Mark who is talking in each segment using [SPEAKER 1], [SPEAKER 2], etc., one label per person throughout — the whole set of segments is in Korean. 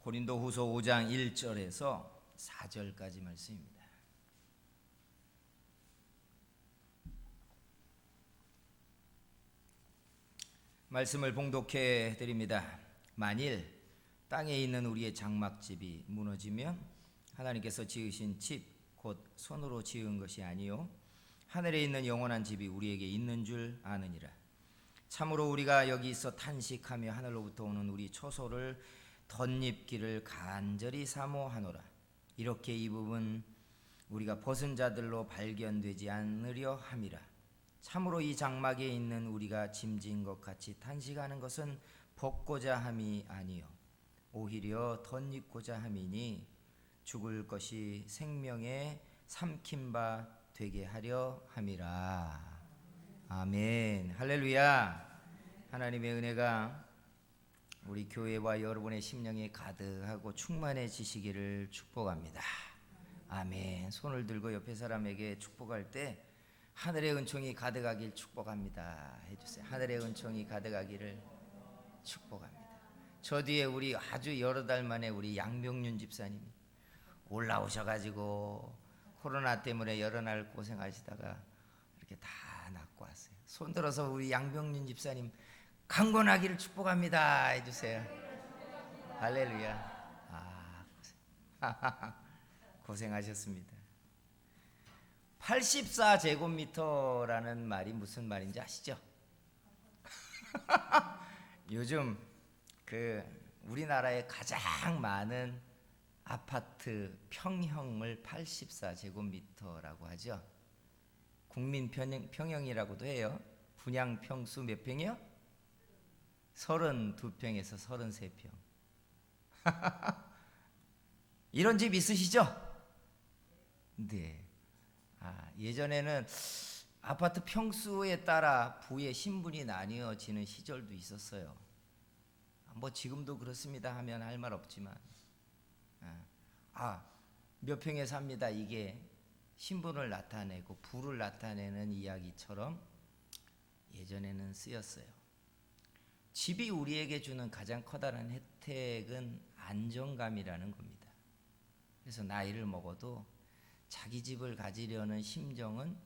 [SPEAKER 1] 고린도후서 5장 1절에서 4절까지 말씀입니다. 말씀을 봉독해 드립니다. 만일 땅에 있는 우리의 장막집이 무너지면 하나님께서 지으신 집 곧 손으로 지은 것이 아니요 하늘에 있는 영원한 집이 우리에게 있는 줄 아느니라. 참으로 우리가 여기 있어 탄식하며 하늘로부터 오는 우리 초소를 덧입기를 간절히 사모하노라. 이렇게 입음은 우리가 벗은 자들로 발견되지 않으려 함이라. 참으로 이 장막에 있는 우리가 짐진 것 같이 탄식하는 것은 벗고자 함이 아니요 오히려 덧입고자 함이니 죽을 것이 생명에 삼킨 바 되게 하려 함이라. 아멘. 할렐루야. 하나님의 은혜가 우리 교회와 여러분의 심령에 가득하고 충만해지시기를 축복합니다. 아멘. 손을 들고 옆에 사람에게 축복할 때 하늘의 은총이 가득하길 축복합니다 해주세요. 하늘의 은총이 가득하기를 축복합니다. 저 뒤에 우리 아주 여러 달 만에 우리 양병윤 집사님이 올라오셔가지고 코로나 때문에 여러 날 고생하시다가 이렇게 다 낫고 왔어요. 손 들어서 우리 양병윤 집사님 강건하기를 축복합니다 해주세요. 할렐루야. 고생하셨습니다. 84제곱미터라는 말이 무슨 말인지 아시죠? 요즘 우리나라에 가장 많은 아파트 평형을 84제곱미터라고 하죠. 국민 평형이라고도 해요. 분양 평수 몇 평이요? 32평에서 33평. 이런 집 있으시죠? 네. 예전에는 아파트 평수에 따라 부의 신분이 나뉘어지는 시절도 있었어요. 뭐 지금도 그렇습니다 하면 할 말 없지만 몇 평에 삽니다 이게 신분을 나타내고 부를 나타내는 이야기처럼 예전에는 쓰였어요. 집이 우리에게 주는 가장 커다란 혜택은 안정감이라는 겁니다. 그래서 나이를 먹어도 자기 집을 가지려는 심정은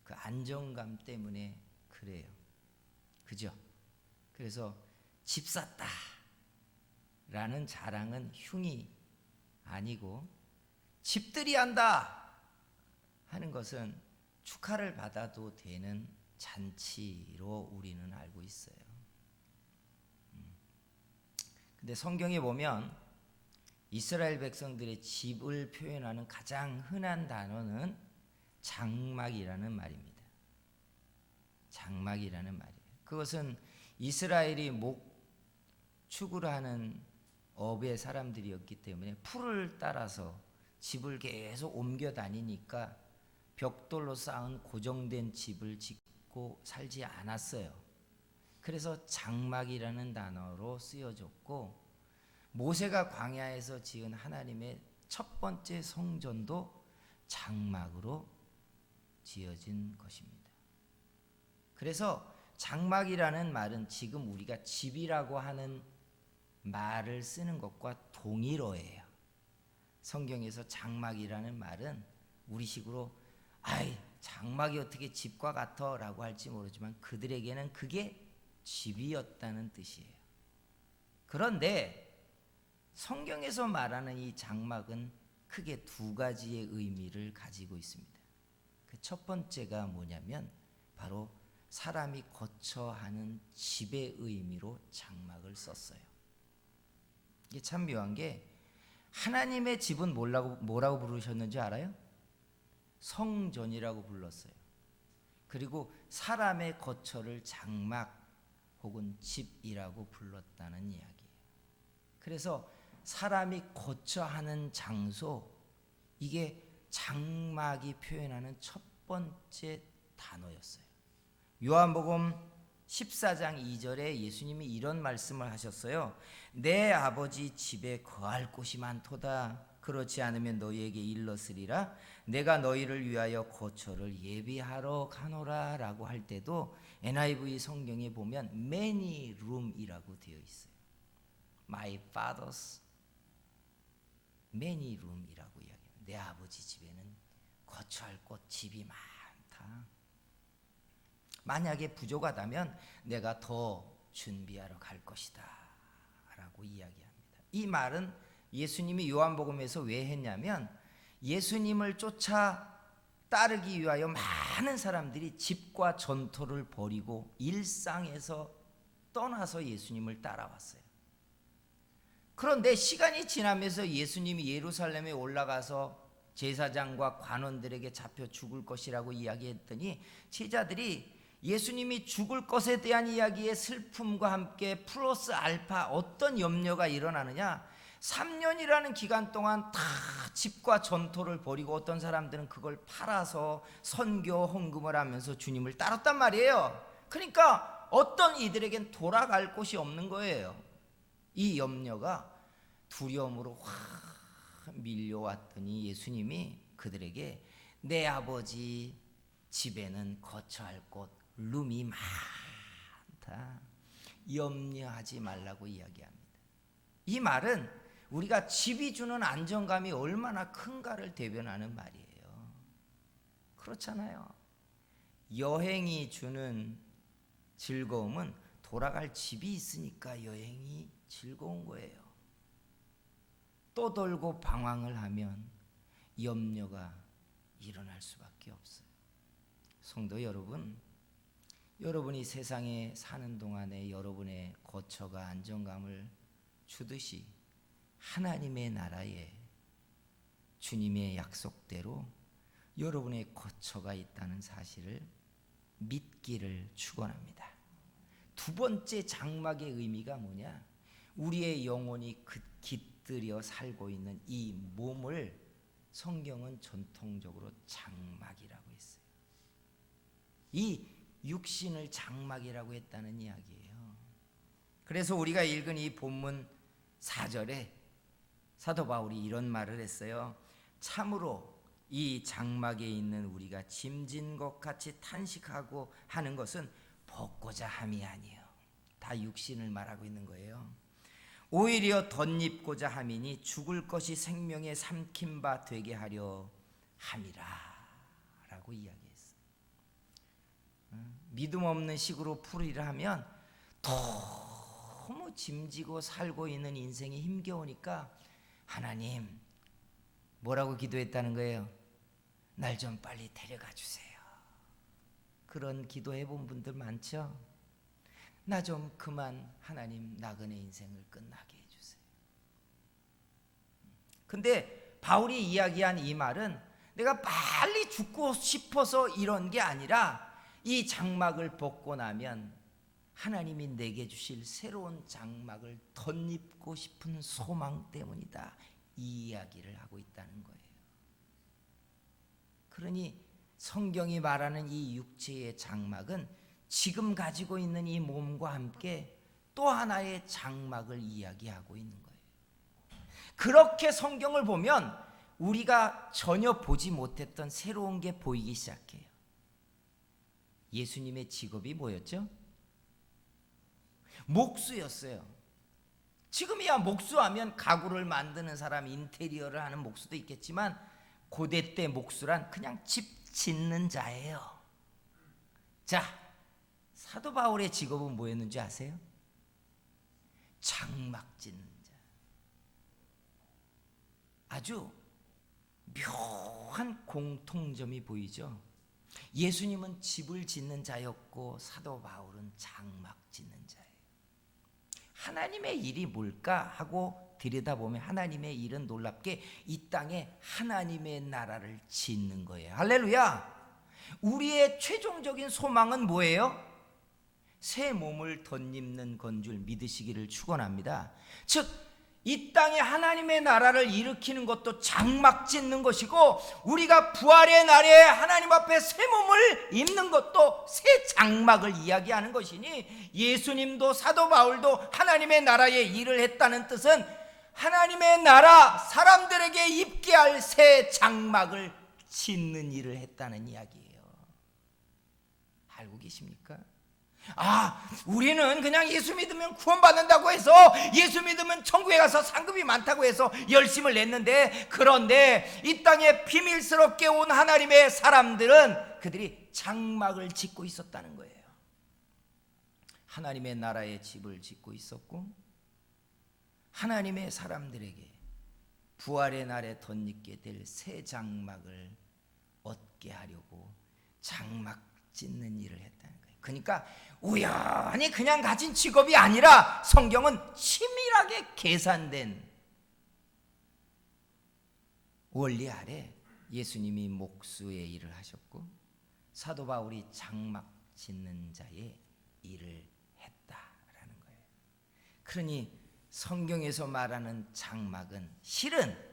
[SPEAKER 1] 그 안정감 때문에 그래요. 그죠? 그래서 집 샀다 라는 자랑은 흉이 아니고 집들이 한다 하는 것은 축하를 받아도 되는 잔치로 우리는 알고 있어요. 근데 성경에 보면 이스라엘 백성들의 집을 표현하는 가장 흔한 단어는 장막이라는 말입니다. 장막이라는 말이에요. 그것은 이스라엘이 목축을 하는 업의 사람들이었기 때문에 풀을 따라서 집을 계속 옮겨 다니니까 벽돌로 쌓은 고정된 집을 짓고 살지 않았어요. 그래서 장막이라는 단어로 쓰여졌고 모세가 광야에서 지은 하나님의 첫 번째 성전도 장막으로 지어진 것입니다. 그래서 장막이라는 말은 지금 우리가 집이라고 하는 말을 쓰는 것과 동일어예요. 성경에서 장막이라는 말은 우리식으로 장막이 어떻게 집과 같아 라고 할지 모르지만 그들에게는 그게 집이었다는 뜻이에요. 그런데 성경에서 말하는 이 장막은 크게 두 가지의 의미를 가지고 있습니다. 그 첫 번째가 뭐냐면 바로 사람이 거처하는 집의 의미로 장막을 썼어요. 이게 참 묘한 게 하나님의 집은 뭐라고 부르셨는지 알아요? 성전이라고 불렀어요. 그리고 사람의 거처를 장막 혹은 집이라고 불렀다는 이야기예요. 그래서 사람이 거처하는 장소, 이게 장막이 표현하는 첫 번째 단어였어요. 요한복음 14장 2절에 예수님이 이런 말씀을 하셨어요. 내 아버지 집에 거할 곳이 많도다. 그렇지 않으면 너희에게 일렀으리라. 내가 너희를 위하여 거처를 예비하러 가노라 라고 할 때도 NIV 성경에 보면 many room이라고 되어 있어요. My father's many room이라고 이야기해요. 내 아버지 집에는 거처할 곳, 집이 많다. 만약에 부족하다면 내가 더 준비하러 갈 것이다 라고 이야기합니다. 이 말은 예수님이 요한복음에서 왜 했냐면 예수님을 쫓아 따르기 위하여 많은 사람들이 집과 전토를 벌이고 일상에서 떠나서 예수님을 따라왔어요. 그런데 시간이 지나면서 예수님이 예루살렘에 올라가서 제사장과 관원들에게 잡혀 죽을 것이라고 이야기했더니 제자들이 예수님이 죽을 것에 대한 이야기의 슬픔과 함께 플러스 알파 어떤 염려가 일어나느냐, 3년이라는 기간 동안 다 집과 전토를 벌이고 어떤 사람들은 그걸 팔아서 선교 헌금을 하면서 주님을 따랐단 말이에요. 그러니까 어떤 이들에겐 돌아갈 곳이 없는 거예요. 이 염려가 두려움으로 확 밀려왔더니 예수님이 그들에게 내 아버지 집에는 거처할 곳, 룸이 많다. 염려하지 말라고 이야기합니다. 이 말은 우리가 집이 주는 안정감이 얼마나 큰가를 대변하는 말이에요. 그렇잖아요. 여행이 주는 즐거움은 돌아갈 집이 있으니까 여행이 즐거운 거예요. 또 돌고 방황을 하면 염려가 일어날 수밖에 없어요. 성도 여러분, 여러분이 세상에 사는 동안에 여러분의 거처가 안정감을 주듯이 하나님의 나라에 주님의 약속대로 여러분의 거처가 있다는 사실을 믿기를 축원합니다. 두 번째 장막의 의미가 뭐냐? 우리의 영혼이 깃들여 살고 있는 이 몸을 성경은 전통적으로 장막이라고 했어요. 이 육신을 장막이라고 했다는 이야기예요. 그래서 우리가 읽은 이 본문 4절에 사도 바울이 이런 말을 했어요. 참으로 이 장막에 있는 우리가 짐진 것 같이 탄식하고 하는 것은 벗고자 함이 아니에요. 다 육신을 말하고 있는 거예요. 오히려 덧입고자 함이니 죽을 것이 생명에 삼킨 바 되게 하려 함이라 라고 이야기했어요. 믿음 없는 식으로 풀이를 하면 너무 짐지고 살고 있는 인생이 힘겨우니까 하나님 뭐라고 기도했다는 거예요? 날 좀 빨리 데려가 주세요. 그런 기도해 본 분들 많죠? 나 좀 그만 하나님 나그네 인생을 끝나게 해주세요. 근데 바울이 이야기한 이 말은 내가 빨리 죽고 싶어서 이런 게 아니라 이 장막을 벗고 나면 하나님이 내게 주실 새로운 장막을 덧입고 싶은 소망 때문이다. 이 이야기를 하고 있다는 거예요. 그러니 성경이 말하는 이 육체의 장막은 지금 가지고 있는 이 몸과 함께 또 하나의 장막을 이야기하고 있는 거예요. 그렇게 성경을 보면 우리가 전혀 보지 못했던 새로운 게 보이기 시작해요. 예수님의 직업이 뭐였죠? 목수였어요. 지금이야 목수하면 가구를 만드는 사람, 인테리어를 하는 목수도 있겠지만 고대 때 목수란 그냥 집 짓는 자예요. 자, 사도 바울의 직업은 뭐였는지 아세요? 장막 짓는 자. 아주 묘한 공통점이 보이죠. 예수님은 집을 짓는 자였고 사도 바울은 장막 짓는 자예요. 하나님의 일이 뭘까 하고 들여다보면 하나님의 일은 놀랍게 이 땅에 하나님의 나라를 짓는 거예요. 할렐루야. 우리의 최종적인 소망은 뭐예요? 새 몸을 덧입는 건 줄 믿으시기를 축원합니다. 즉 이 땅에 하나님의 나라를 일으키는 것도 장막 짓는 것이고 우리가 부활의 날에 하나님 앞에 새 몸을 입는 것도 새 장막을 이야기하는 것이니 예수님도 사도 바울도 하나님의 나라에 일을 했다는 뜻은 하나님의 나라 사람들에게 입게 할 새 장막을 짓는 일을 했다는 이야기예요. 알고 계십니까? 우리는 그냥 예수 믿으면 구원받는다고 해서, 예수 믿으면 천국에 가서 상급이 많다고 해서 열심을 냈는데, 그런데 이 땅에 비밀스럽게 온 하나님의 사람들은 그들이 장막을 짓고 있었다는 거예요. 하나님의 나라의 집을 짓고 있었고, 하나님의 사람들에게 부활의 날에 덧입게 될 새 장막을 얻게 하려고 장막 짓는 일을 했다는 거예요. 그러니까 우연히 그냥 가진 직업이 아니라 성경은 치밀하게 계산된 원리 아래 예수님이 목수의 일을 하셨고, 사도 바울이 장막 짓는 자의 일을 했다라는 거예요. 그러니 성경에서 말하는 장막은 실은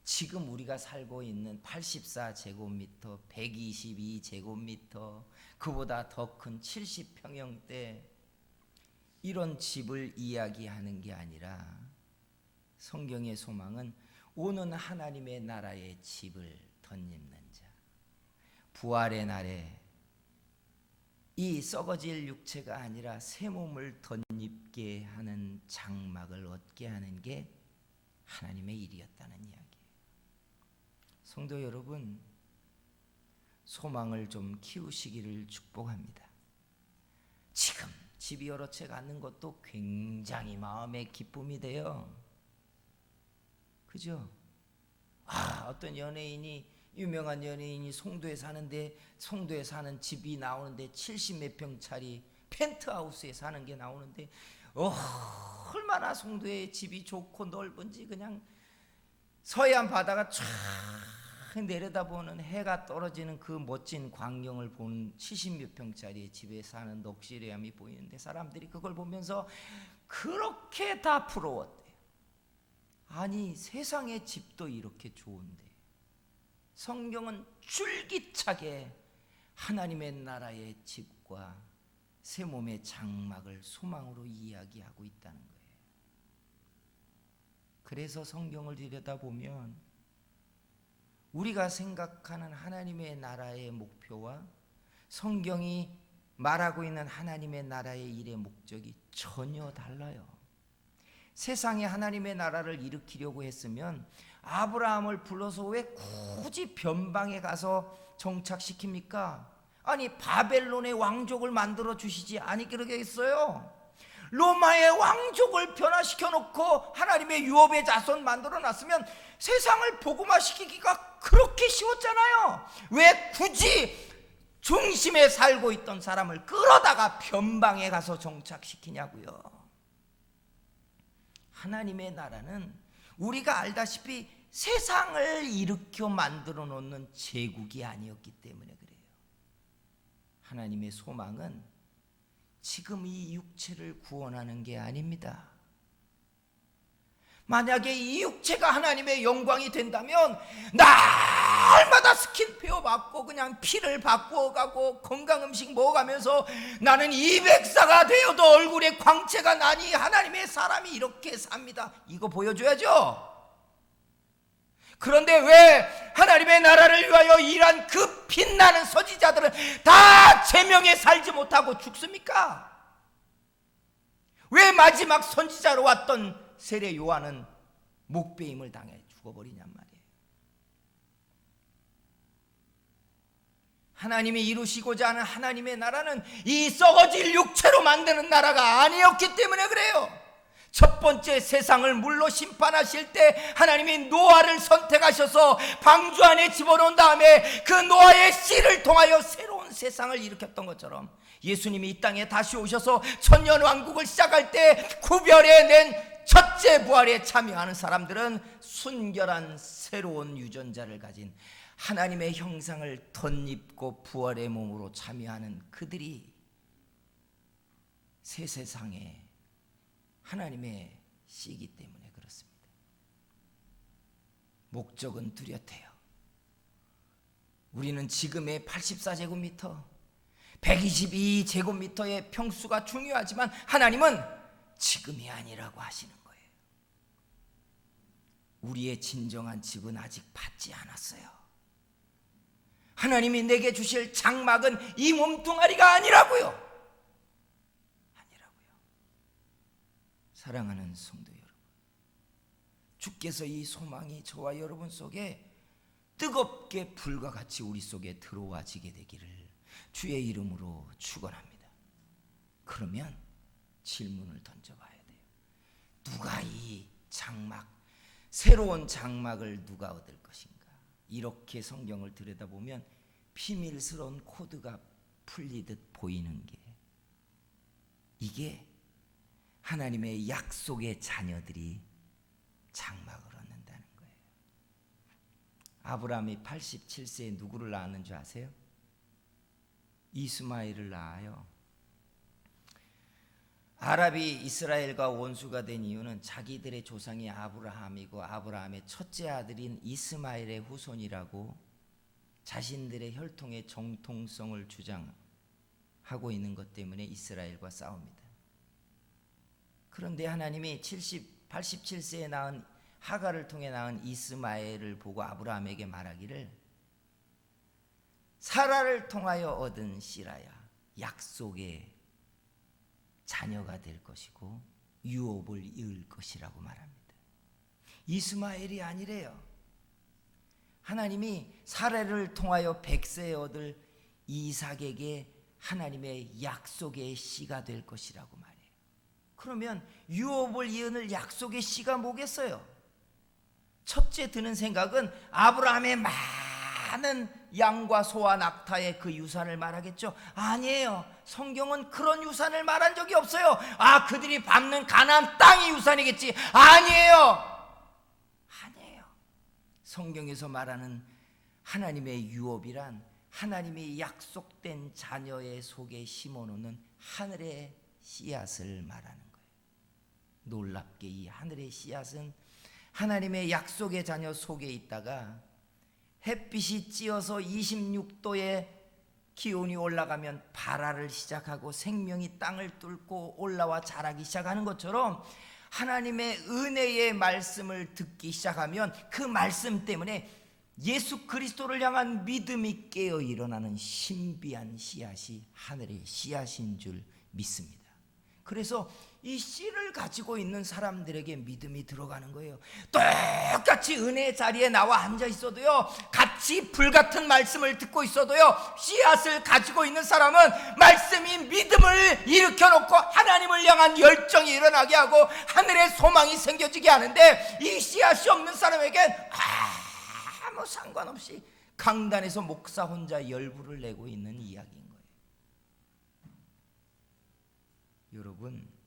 [SPEAKER 1] 지금 우리가 살고 있는 84제곱미터, 122제곱미터, 그보다 더 큰 70평형대 이런 집을 이야기하는 게 아니라, 성경의 소망은 오는 하나님의 나라의 집을 덧입는 자, 부활의 날에 이 썩어질 육체가 아니라 새 몸을 덧입게 하는 장막을 얻게 하는 게 하나님의 일이었다는 이야기예요. 성도 여러분, 소망을 좀 키우시기를 축복합니다. 지금 집이 여러 채 갖는 것도 굉장히 마음의 기쁨이 돼요. 그죠? 어떤 유명한 연예인이 송도에 사는데, 송도에 사는 집이 나오는데 70몇 평짜리 펜트하우스에 사는 게 나오는데, 얼마나 송도에 집이 좋고 넓은지, 그냥 서해안 바다가 쫙 내려다보는 해가 떨어지는 그 멋진 광경을 본 70몇 평짜리 집에 사는 넋시리함이 보이는데, 사람들이 그걸 보면서 그렇게 다 부러웠대요. 아니, 세상의 집도 이렇게 좋은데 성경은 줄기차게 하나님의 나라의 집과 새 몸의 장막을 소망으로 이야기하고 있다는 거예요. 그래서 성경을 들여다보면 우리가 생각하는 하나님의 나라의 목표와 성경이 말하고 있는 하나님의 나라의 일의 목적이 전혀 달라요. 세상에 하나님의 나라를 일으키려고 했으면 아브라함을 불러서 왜 굳이 변방에 가서 정착시킵니까? 아니, 바벨론의 왕족을 만들어 주시지 아니겠어요? 로마의 왕족을 변화시켜 놓고 하나님의 유업의 자손 만들어 놨으면 세상을 복음화시키기가 그렇게 쉬웠잖아요. 왜 굳이 중심에 살고 있던 사람을 끌어다가 변방에 가서 정착시키냐고요. 하나님의 나라는 우리가 알다시피 세상을 일으켜 만들어 놓는 제국이 아니었기 때문에 그래요. 하나님의 소망은 지금 이 육체를 구원하는 게 아닙니다. 만약에 이 육체가 하나님의 영광이 된다면 날마다 스킨페어 받고 그냥 피를 바꾸어가고 건강음식 먹어가면서 나는 200사가 되어도 얼굴에 광채가 나니 하나님의 사람이 이렇게 삽니다, 이거 보여줘야죠. 그런데 왜 하나님의 나라를 위하여 일한 그 빛나는 선지자들은 다 제명에 살지 못하고 죽습니까? 왜 마지막 선지자로 왔던 세례 요한은 목배임을 당해 죽어버리냔 말이에요. 하나님이 이루시고자 하는 하나님의 나라는 이 썩어질 육체로 만드는 나라가 아니었기 때문에 그래요. 첫 번째 세상을 물로 심판하실 때 하나님이 노아를 선택하셔서 방주 안에 집어넣은 다음에 그 노아의 씨를 통하여 새로운 세상을 일으켰던 것처럼, 예수님이 이 땅에 다시 오셔서 천년왕국을 시작할 때 구별해낸 첫째 부활에 참여하는 사람들은 순결한 새로운 유전자를 가진 하나님의 형상을 덧입고 부활의 몸으로 참여하는 그들이 새 세상에 하나님의 씨이기 때문에 그렇습니다. 목적은 뚜렷해요. 우리는 지금의 84제곱미터, 122제곱미터의 평수가 중요하지만 하나님은 지금이 아니라고 하시는 거예요. 우리의 진정한 집은 아직 받지 않았어요. 하나님이 내게 주실 장막은 이 몸뚱아리가 아니라고요. 사랑하는 성도 여러분, 주께서 이 소망이 저와 여러분 속에 뜨겁게 불과 같이 우리 속에 들어와지게 되기를 주의 이름으로 축원합니다. 그러면 질문을 던져봐야 돼요. 누가 이 장막, 새로운 장막을 누가 얻을 것인가? 이렇게 성경을 들여다보면 비밀스러운 코드가 풀리듯 보이는 게, 이게 하나님의 약속의 자녀들이 장막을 얻는다는 거예요. 아브라함이 87세에 누구를 낳았는 줄 아세요? 이스마엘을 낳아요. 아랍이 이스라엘과 원수가 된 이유는 자기들의 조상이 아브라함이고 아브라함의 첫째 아들인 이스마엘의 후손이라고 자신들의 혈통의 정통성을 주장하고 있는 것 때문에 이스라엘과 싸웁니다. 그런데 하나님이 87세에 낳은 하갈을 통해 낳은 이스마엘을 보고 아브라함에게 말하기를 사라를 통하여 얻은 씨라야 약속의 자녀가 될 것이고 유업을 이을 것이라고 말합니다. 이스마엘이 아니래요. 하나님이 사라를 통하여 100세에 얻을 이삭에게 하나님의 약속의 씨가 될 것이라고 말해요. 그러면 유업을 이을 약속의 씨가 뭐겠어요? 첫째 드는 생각은 아브라함의 많은 양과 소와 낙타의 그 유산을 말하겠죠? 아니에요. 성경은 그런 유산을 말한 적이 없어요. 그들이 밟는 가나안 땅이 유산이겠지. 아니에요. 성경에서 말하는 하나님의 유업이란 하나님이 약속된 자녀의 속에 심어놓는 하늘의 씨앗을 말하는 거예요. 놀랍게 이 하늘의 씨앗은 하나님의 약속의 자녀 속에 있다가 햇빛이 찌어서 26도의 기온이 올라가면 발화를 시작하고 생명이 땅을 뚫고 올라와 자라기 시작하는 것처럼 하나님의 은혜의 말씀을 듣기 시작하면 그 말씀 때문에 예수 그리스도를 향한 믿음이 깨어 일어나는 신비한 씨앗이 하늘의 씨앗인 줄 믿습니다. 그래서 이 씨를 가지고 있는 사람들에게 믿음이 들어가는 거예요. 똑같이 은혜의 자리에 나와 앉아 있어도요, 같이 불같은 말씀을 듣고 있어도요, 씨앗을 가지고 있는 사람은 말씀이 믿음을 일으켜놓고 하나님을 향한 열정이 일어나게 하고 하늘의 소망이 생겨지게 하는데, 이 씨앗이 없는 사람에겐 아무 상관없이 강단에서 목사 혼자 열불을 내고 있는 이야기인 거예요. 여러분,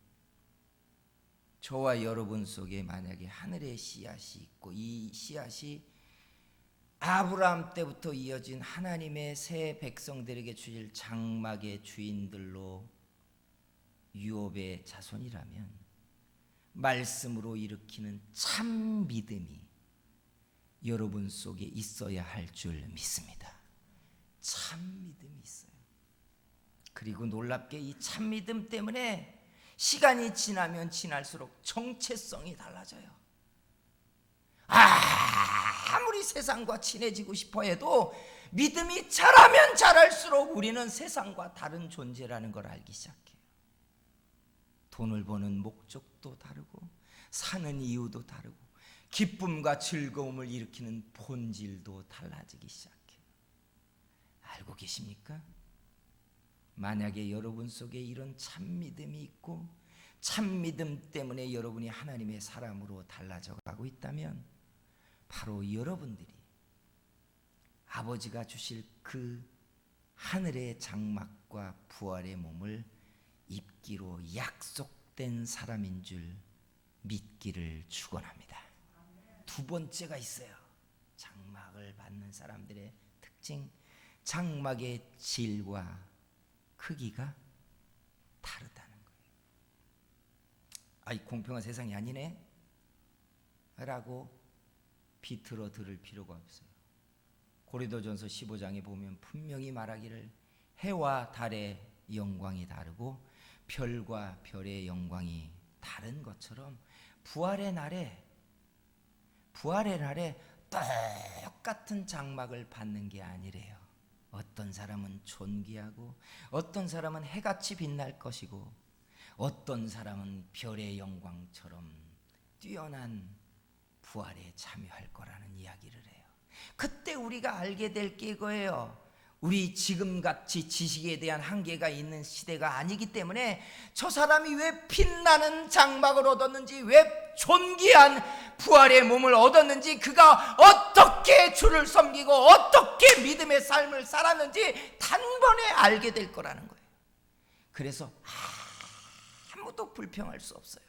[SPEAKER 1] 저와 여러분 속에 만약에 하늘의 씨앗이 있고 이 씨앗이 아브라함 때부터 이어진 하나님의 새 백성들에게 주실 장막의 주인들로 유업의 자손이라면 말씀으로 일으키는 참 믿음이 여러분 속에 있어야 할 줄 믿습니다. 참 믿음이 있어요. 그리고 놀랍게 이 참 믿음 때문에 시간이 지나면 지날수록 정체성이 달라져요. 아무리 세상과 친해지고 싶어 해도 믿음이 자라면 자랄수록 우리는 세상과 다른 존재라는 걸 알기 시작해요. 돈을 버는 목적도 다르고 사는 이유도 다르고 기쁨과 즐거움을 일으키는 본질도 달라지기 시작해요. 알고 계십니까? 만약에 여러분 속에 이런 참 믿음이 있고 참 믿음 때문에 여러분이 하나님의 사람으로 달라져 가고 있다면 바로 여러분들이 아버지가 주실 그 하늘의 장막과 부활의 몸을 입기로 약속된 사람인 줄 믿기를 축원합니다. 두 번째가 있어요. 장막을 받는 사람들의 특징, 장막의 질과 크기가 다르다는 거예요. 공평한 세상이 아니네 라고 비틀어 들을 필요가 없어요. 고린도전서 15장에 보면 분명히 말하기를 해와 달의 영광이 다르고 별과 별의 영광이 다른 것처럼 부활의 날에 똑같은 장막을 받는 게 아니래요. 어떤 사람은 존귀하고 어떤 사람은 해같이 빛날 것이고 어떤 사람은 별의 영광처럼 뛰어난 부활에 참여할 거라는 이야기를 해요. 그때 우리가 알게 될 게 이거예요. 우리 지금같이 지식에 대한 한계가 있는 시대가 아니기 때문에 저 사람이 왜 빛나는 장막을 얻었는지, 왜 존귀한 부활의 몸을 얻었는지, 그가 어떻게 주를 섬기고 어떻게 믿음의 삶을 살았는지 단번에 알게 될 거라는 거예요. 그래서 아무도 불평할 수 없어요.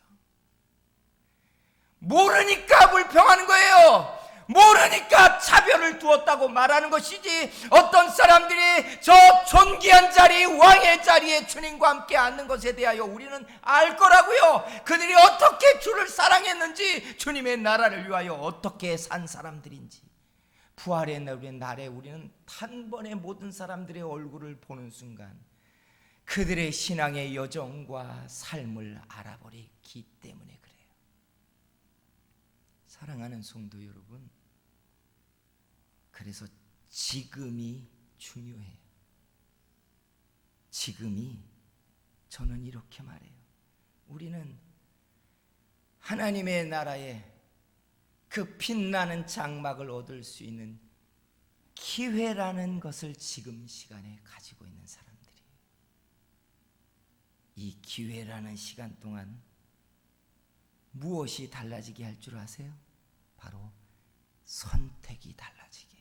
[SPEAKER 1] 모르니까 불평하는 거예요. 모르니까 차별을 두었다고 말하는 것이지, 어떤 사람들이 저 존귀한 자리, 왕의 자리에 주님과 함께 앉는 것에 대하여 우리는 알 거라고요. 그들이 어떻게 주를 사랑했는지, 주님의 나라를 위하여 어떻게 산 사람들인지. 부활의 날에 우리는 단번에 모든 사람들의 얼굴을 보는 순간 그들의 신앙의 여정과 삶을 알아버리기 때문에 그래요. 사랑하는 성도 여러분, 그래서 지금이 중요해요. 지금이, 저는 이렇게 말해요. 우리는 하나님의 나라에 그 빛나는 장막을 얻을 수 있는 기회라는 것을 지금 시간에 가지고 있는 사람들이에요. 이 기회라는 시간 동안 무엇이 달라지게 할 줄 아세요? 바로 선택이 달라지게.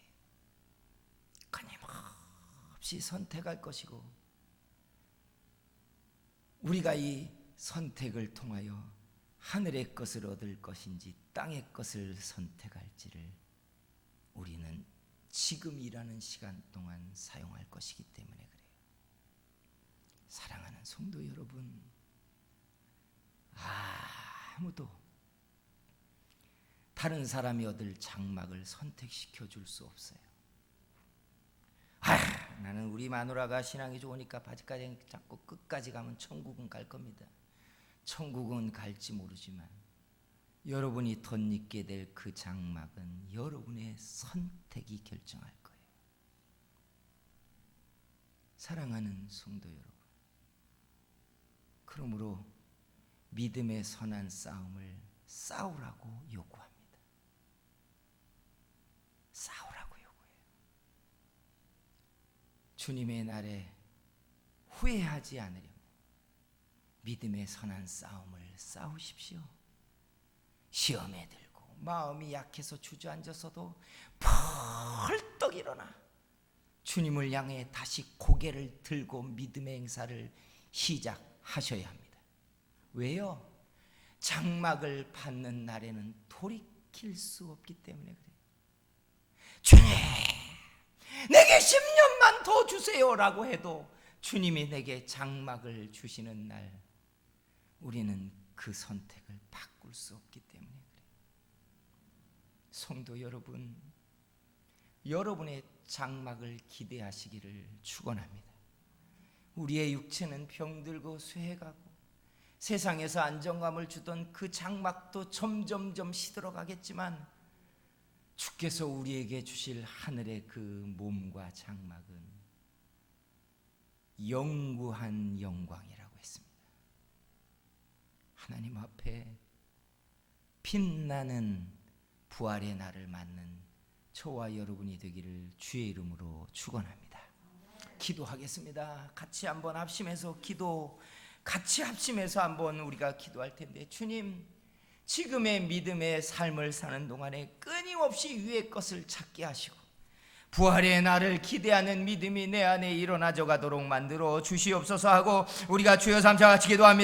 [SPEAKER 1] 끊임없이 선택할 것이고, 우리가 이 선택을 통하여 하늘의 것을 얻을 것인지 땅의 것을 선택할지를 우리는 지금이라는 시간 동안 사용할 것이기 때문에 그래요. 사랑하는 성도 여러분, 아무도 다른 사람이 얻을 장막을 선택시켜 줄 수 없어요. 나는 우리 마누라가 신앙이 좋으니까 바지까지 잡고 끝까지 가면 천국은 갈 겁니다. 천국은 갈지 모르지만 여러분이 덧입게 될 그 장막은 여러분의 선택이 결정할 거예요. 사랑하는 성도 여러분, 그러므로 믿음의 선한 싸움을 싸우라고 요구합니다. 싸우라고 요구해요. 주님의 날에 후회하지 않으려면 믿음의 선한 싸움을 싸우십시오. 시험에 들고 마음이 약해서 주저앉아서도 벌떡 일어나 주님을 향해 다시 고개를 들고 믿음의 행사를 시작하셔야 합니다. 왜요? 장막을 받는 날에는 돌이킬 수 없기 때문에 그래요. 주님, 내게 10년만 더 주세요라고 해도 주님이 내게 장막을 주시는 날, 우리는 그 선택을 바꿀 수 없기 때문에 그래요. 성도 여러분, 여러분의 장막을 기대하시기를 축원합니다. 우리의 육체는 병들고 쇠해가고 세상에서 안정감을 주던 그 장막도 점점점 시들어가겠지만, 주께서 우리에게 주실 하늘의 그 몸과 장막은 영구한 영광이라고 했습니다. 하나님 앞에 빛나는 부활의 날을 맞는 저와 여러분이 되기를 주의 이름으로 축원합니다. 기도하겠습니다. 같이 한번 합심해서 같이 합심해서 한번 우리가 기도할 텐데, 주님, 지금의 믿음의 삶을 사는 동안에 끊임없이 위의 것을 찾게 하시고 부활의 날을 기대하는 믿음이 내 안에 일어나져 가도록 만들어 주시옵소서 하고, 우리가 주여 삼자 같이 기도합니다.